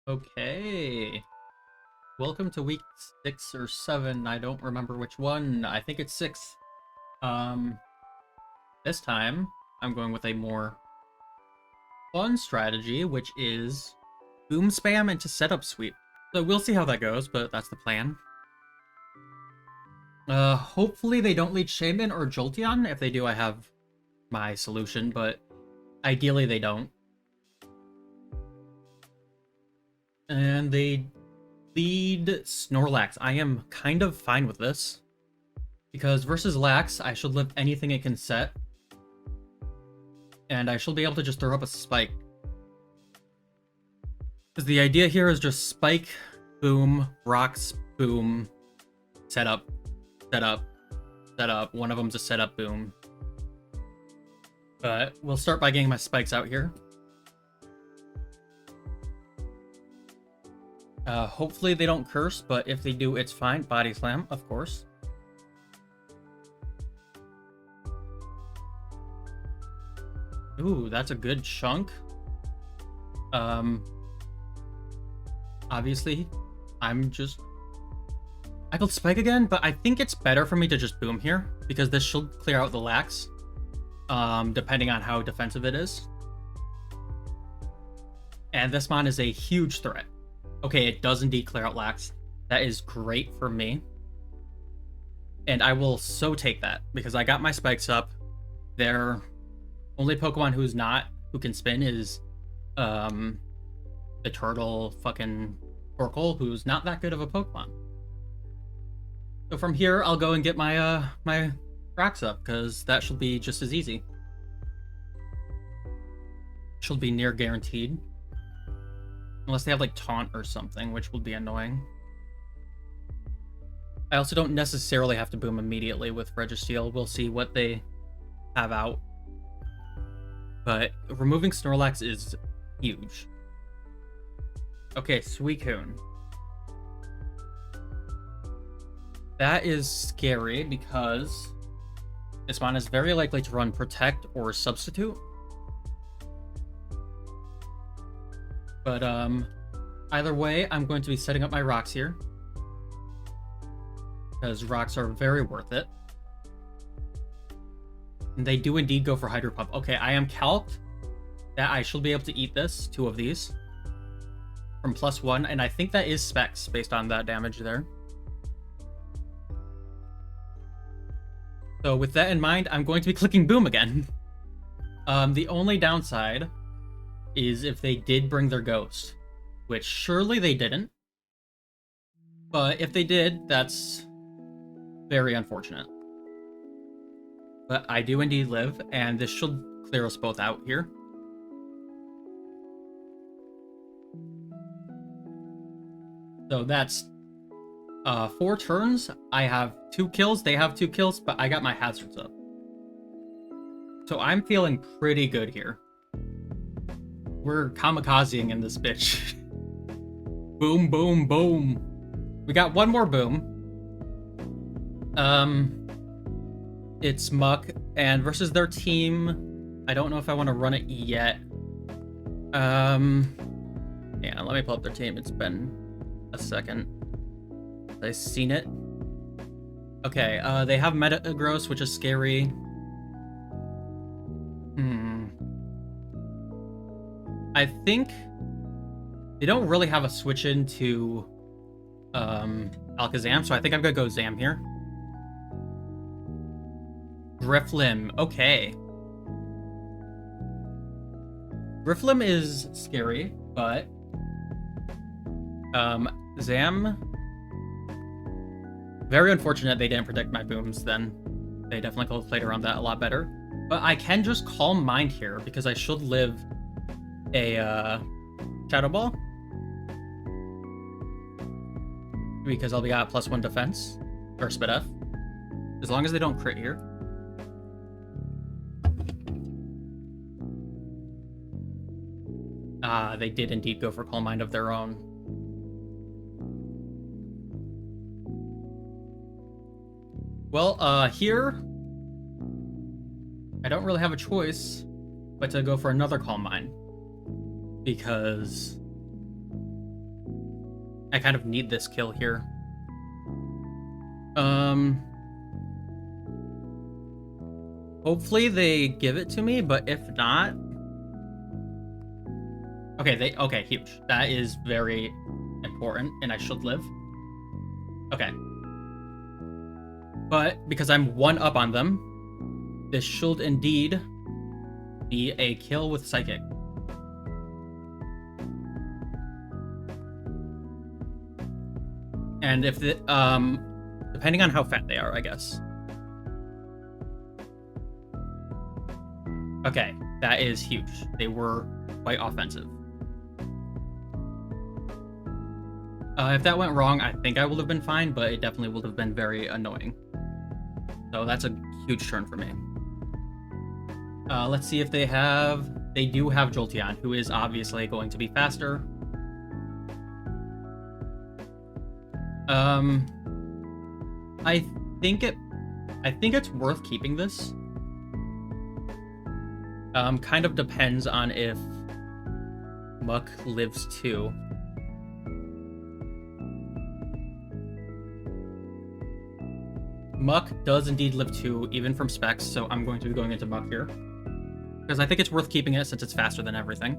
Okay. Welcome to week 6 or 7. I don't remember which one. I think it's 6. Um, this time, I'm going with a more fun strategy, which is boom spam into setup sweep. So we'll see how that goes, but that's the plan. Hopefully they don't lead Shaman or Jolteon. If they do, I have my solution, but ideally they don't. And they lead Snorlax. I am kind of fine with this. Because versus Lax, I should live anything it can set. And I should be able to just throw up a Spike. Because the idea here is just Spike, boom, rocks, boom, setup, setup, setup. One of them's a setup, boom. But we'll start by getting my Spikes out here. Hopefully they don't curse, but if they do, it's fine. Body Slam, of course. Ooh, that's a good chunk. Obviously, I could Spike again, but I think it's better for me to just boom here, because this should clear out the Lax, depending on how defensive it is. And this mon is a huge threat. Okay, it does indeed clear out Lax. That is great for me. And I will so take that, because I got my Spikes up. Their only Pokemon who can spin is the turtle fucking Torkoal, who's not that good of a Pokemon. So from here, I'll go and get my my rocks up, because that should be just as easy. Should be near guaranteed. Unless they have like Taunt or something, which would be annoying. I also don't necessarily have to boom immediately with Registeel. We'll see what they have out. But removing Snorlax is huge. Okay, Suicune. That is scary because this mon is very likely to run Protect or Substitute. But either way, I'm going to be setting up my rocks here, because rocks are very worth it. And they do indeed go for Hydro Pump. Okay, I am calced that I should be able to eat this, 2 of these, from +1, and I think that is Specs based on that damage there. So with that in mind, I'm going to be clicking Boom again. The only downside is if they did bring their Ghost, which surely they didn't. But if they did, that's very unfortunate. But I do indeed live, and this should clear us both out here. So that's 4 turns. I have 2 kills, they have 2 kills, but I got my hazards up. So I'm feeling pretty good here. We're kamikazing in this bitch. Boom, boom, boom. We got one more boom. It's Muck, and versus their team, I don't know if I want to run it yet. Yeah, let me pull up their team. It's been a second. Have I seen it? Okay, they have Metagross, which is scary. I think they don't really have a switch into Alakazam, so I think I'm gonna go Zam here. Driflim, okay. Driflim is scary, but Zam, very unfortunate they didn't predict my booms then. They definitely could have played around that a lot better. But I can just Calm Mind here, because I should live a Shadow Ball, because I'll be at +1 defense or Spit F, as long as they don't crit here. They did indeed go for Calm Mind of their own. Well, here I don't really have a choice but to go for another Calm Mind, because I kind of need this kill here. Hopefully they give it to me, but if not... Okay, huge. That is very important, and I should live. Okay. But because I'm one up on them, this should indeed be a kill with Psychic. And if the, depending on how fat they are, I guess. Okay, that is huge. They were quite offensive. If that went wrong, I think I would have been fine, but it definitely would have been very annoying. So that's a huge turn for me. Let's see if they have... They do have Jolteon, who is obviously going to be faster. I think it's worth keeping this. Kind of depends on if Muck lives too. Muck does indeed live too, even from specs, so I'm going to be going into Muck here. Because I think it's worth keeping it since it's faster than everything.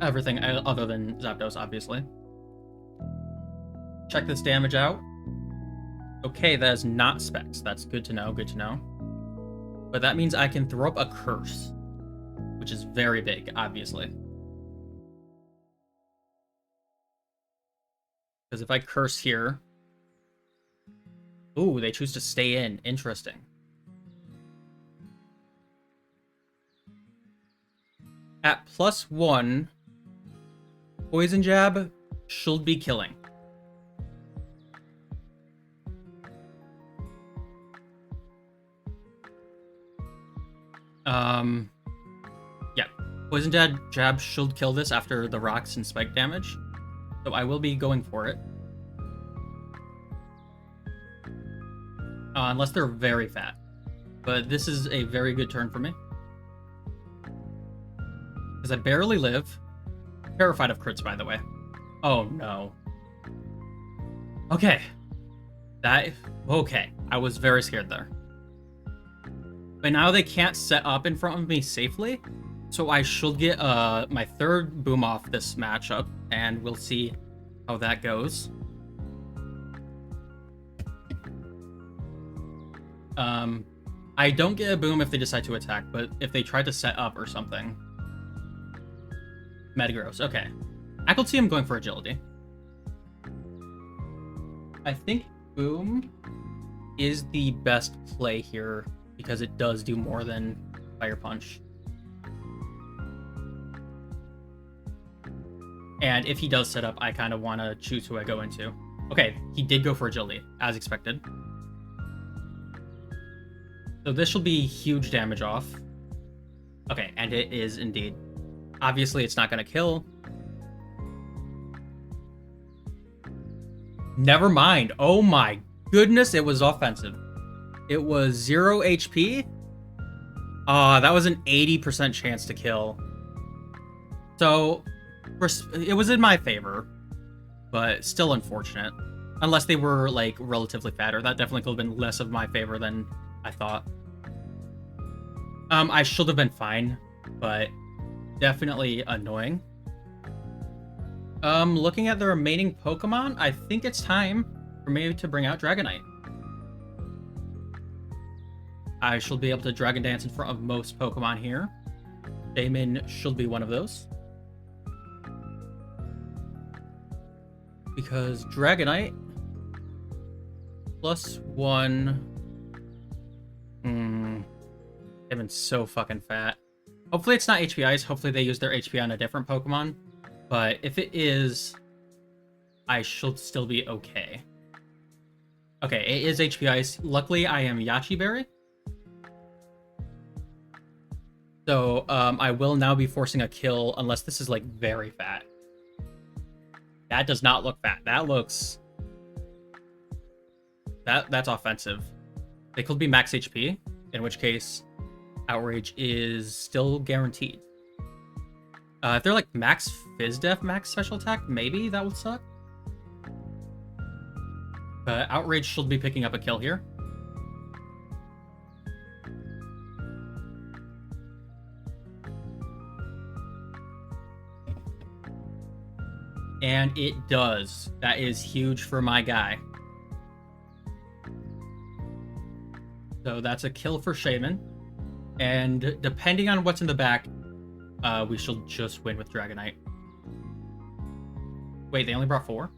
Everything other than Zapdos, obviously. Check this damage out. Okay, that is not specs. That's good to know, good to know. But that means I can throw up a curse, which is very big, obviously. Because if I curse here... Ooh, they choose to stay in. Interesting. At +1, Poison Jab should be killing. Yeah. Poison Jab should kill this after the rocks and spike damage. So I will be going for it. Unless they're very fat. But this is a very good turn for me. Because I barely live. Terrified of crits, by the way. Oh, no. Okay. Okay. I was very scared there. But now they can't set up in front of me safely. So I should get my third boom off this matchup. And we'll see how that goes. I don't get a boom if they decide to attack, but if they try to set up or something. Metagross, okay. I could see him going for agility. I think boom is the best play here because it does do more than Fire Punch. And if he does set up, I kind of want to choose who I go into. Okay, he did go for agility, as expected. So this will be huge damage off. Okay, and it is indeed. Obviously, it's not going to kill. Never mind. Oh my goodness, it was offensive. It was 0 HP. That was an 80% chance to kill. So, it was in my favor, but still unfortunate. Unless they were, like, relatively fatter. That definitely could have been less of my favor than I thought. I should have been fine, but definitely annoying. Looking at the remaining Pokemon, I think it's time for me to bring out Dragonite. I should be able to Dragon Dance in front of most Pokemon here. Damon should be one of those. Because Dragonite +1... They've been so fucking fat. Hopefully it's not HPIs. Hopefully they use their HP on a different Pokemon. But if it is, I should still be okay. Okay, it is HPIs. Luckily, I am Yachi Berry. So, I will now be forcing a kill unless this is, like, very fat. That does not look fat. That looks... That's offensive. They could be max HP, in which case Outrage is still guaranteed. If they're like max Fizz Def, max special attack, maybe that would suck. But Outrage should be picking up a kill here. And it does. That is huge for my guy. So that's a kill for Shaman. And depending on what's in the back, we shall just win with Dragonite. Wait, they only brought 4?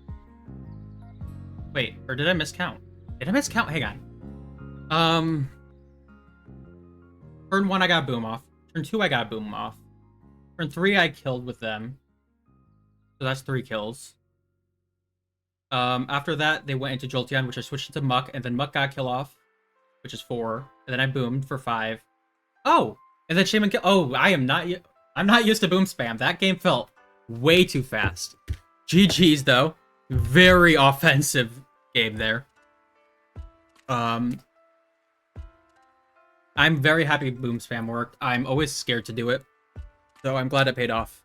Wait, or did I miscount? Did I miscount? Hang on. Turn 1, I got Boom off. Turn 2, I got Boom off. Turn 3, I killed with them. So that's 3 kills. After that, they went into Jolteon, which I switched into Muck, and then Muck got kill off, which is 4. And then I boomed for 5. Oh! And then Shaman kill. Oh, I'm not used to boom spam. That game felt way too fast. GG's though. Very offensive game there. I'm very happy boom spam worked. I'm always scared to do it. So I'm glad it paid off.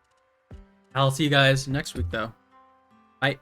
I'll see you guys next week though. Bye.